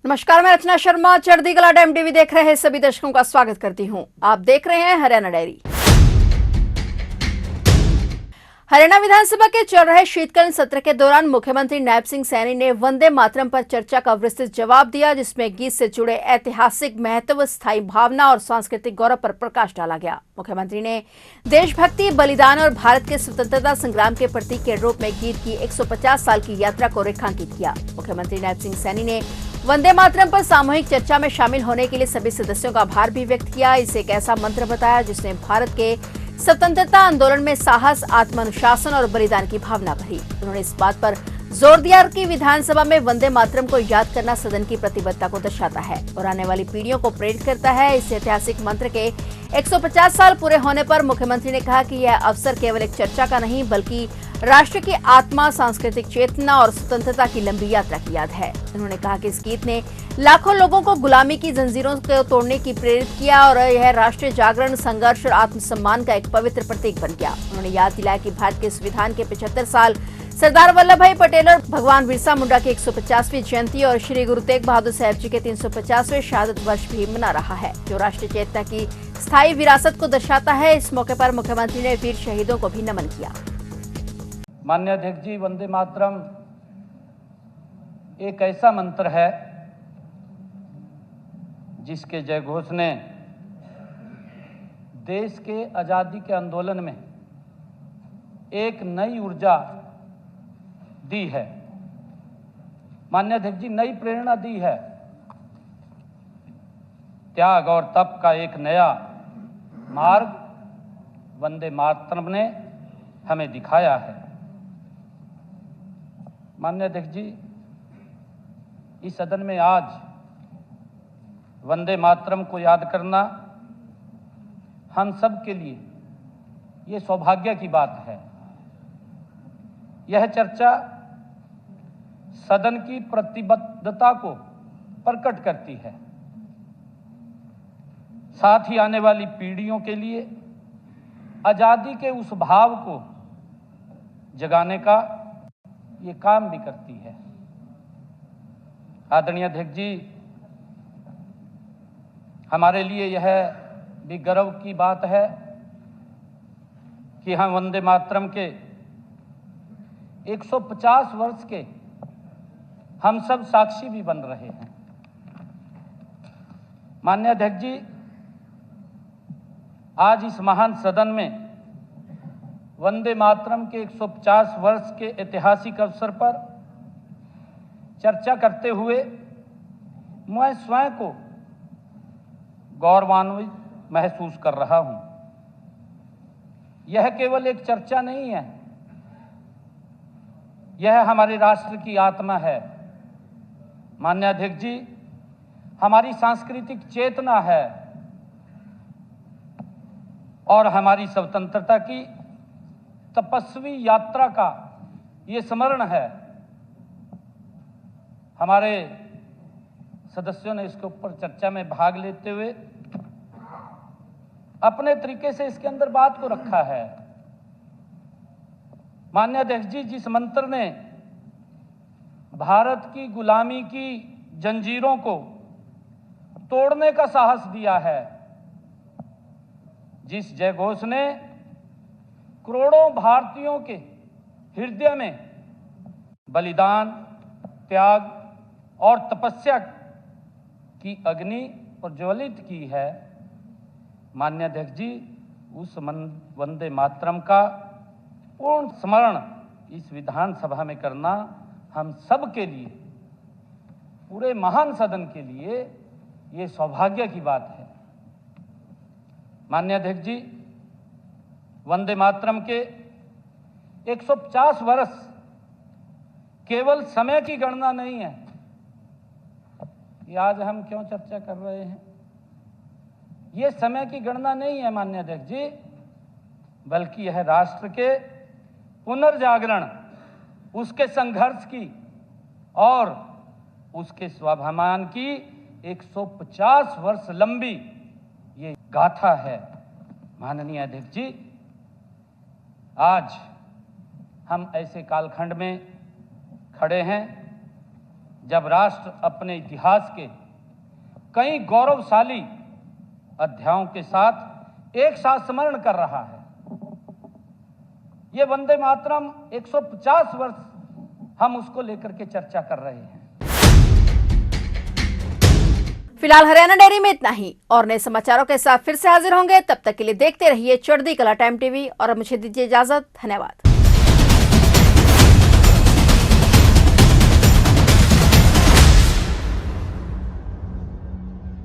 नमस्कार, मैं रचना शर्मा चढ़ती कला टाइम टीवी देख रहे हैं सभी दर्शकों का स्वागत करती हूं। आप देख रहे हैं हरियाणा डायरी। हरियाणा विधानसभा के चल रहे शीतकालीन सत्र के दौरान मुख्यमंत्री नायब सिंह सैनी ने वंदे मातरम पर चर्चा का विस्तृत जवाब दिया, जिसमें गीत से जुड़े ऐतिहासिक महत्व, स्थायी भावना और सांस्कृतिक गौरव पर प्रकाश डाला गया। मुख्यमंत्री ने देशभक्ति, बलिदान और भारत के स्वतंत्रता संग्राम के प्रतीक के रूप में गीत की 150 साल की यात्रा को रेखांकित किया। मुख्यमंत्री नायब सिंह सैनी ने वंदे मातरम पर सामूहिक चर्चा में शामिल होने के लिए सभी सदस्यों का आभार भी व्यक्त किया। इसे एक ऐसा मंत्र बताया जिसने भारत के स्वतंत्रता आंदोलन में साहस, आत्मानुशासन और बलिदान की भावना भरी। उन्होंने इस बात पर जोर दिया कि विधानसभा में वंदे मातरम को याद करना सदन की प्रतिबद्धता को दर्शाता है और आने वाली पीढ़ियों को प्रेरित करता है। इस ऐतिहासिक मंत्र के 150 साल पूरे होने पर मुख्यमंत्री ने कहा कि यह अवसर केवल एक चर्चा का नहीं, बल्कि राष्ट्र की आत्मा, सांस्कृतिक चेतना और स्वतंत्रता की लंबी यात्रा की याद है। उन्होंने कहा कि इस गीत ने लाखों लोगों को गुलामी की जंजीरों को तोड़ने की प्रेरित किया और यह राष्ट्रीय जागरण, संघर्ष और आत्मसम्मान का एक पवित्र प्रतीक बन गया। उन्होंने याद दिलाया कि भारत के संविधान के 75 साल, सरदार वल्लभ भाई पटेल और भगवान बिरसा मुंडा की 150वीं जयंती और श्री गुरु तेग बहादुर साहब जी के 350वें शहादत वर्ष भी मना रहा है, जो राष्ट्रीय चेतना की स्थायी विरासत को दर्शाता है। इस मौके पर मुख्यमंत्री ने वीर शहीदों को भी नमन किया। माननीय अध्यक्ष जी, वंदे मातरम एक ऐसा मंत्र है जिसके जयघोष ने देश के आज़ादी के आंदोलन में एक नई ऊर्जा दी है। माननीय अध्यक्ष जी, नई प्रेरणा दी है। त्याग और तप का एक नया मार्ग वंदे मातरम ने हमें दिखाया है। माननीय अध्यक्ष जी, इस सदन में आज वंदे मातरम को याद करना हम सब के लिए ये सौभाग्य की बात है। यह चर्चा सदन की प्रतिबद्धता को प्रकट करती है, साथ ही आने वाली पीढ़ियों के लिए आजादी के उस भाव को जगाने का ये काम भी करती है। आदरणीय अध्यक्ष जी, हमारे लिए यह भी गर्व की बात है कि हम वंदे मातरम के 150 वर्ष के हम सब साक्षी भी बन रहे हैं। माननीय अध्यक्ष जी, आज इस महान सदन में वंदे मातरम के 150 वर्ष के ऐतिहासिक अवसर पर चर्चा करते हुए मैं स्वयं को गौरवान्वित महसूस कर रहा हूं। यह केवल एक चर्चा नहीं है, यह हमारे राष्ट्र की आत्मा है। माननीय अध्यक्ष जी, हमारी सांस्कृतिक चेतना है और हमारी स्वतंत्रता की तपस्वी यात्रा का ये स्मरण है। हमारे सदस्यों ने इसके ऊपर चर्चा में भाग लेते हुए अपने तरीके से इसके अंदर बात को रखा है। माननीय अध्यक्ष जी, जिस मंत्र ने भारत की गुलामी की जंजीरों को तोड़ने का साहस दिया है, जिस जयघोष ने करोड़ों भारतीयों के हृदय में बलिदान, त्याग और तपस्या की अग्नि प्रज्वलित की है, माननीय अध्यक्ष जी, उस वंदे मातरम का पूर्ण स्मरण इस विधानसभा में करना हम सब के लिए, पूरे महान सदन के लिए ये सौभाग्य की बात है। माननीय अध्यक्ष जी, वंदे मातरम के 150 वर्ष केवल समय की गणना नहीं है। ये आज हम क्यों चर्चा कर रहे हैं, ये समय की गणना नहीं है माननीय अध्यक्ष जी, बल्कि यह राष्ट्र के पुनर्जागरण, उसके संघर्ष की और उसके स्वाभिमान की 150 वर्ष लंबी ये गाथा है। माननीय अध्यक्ष जी, आज हम ऐसे कालखंड में खड़े हैं जब राष्ट्र अपने इतिहास के कई गौरवशाली अध्यायों के साथ एक साथ स्मरण कर रहा है। ये वंदे मातरम 150 वर्ष हम उसको लेकर के चर्चा कर रहे हैं। फिलहाल हरियाणा डेयरी में इतना ही, और नए समाचारों के साथ फिर से हाजिर होंगे। तब तक के लिए देखते रहिए चढ़ती कला टाइम टीवी और मुझे दीजिए इजाजत। धन्यवाद।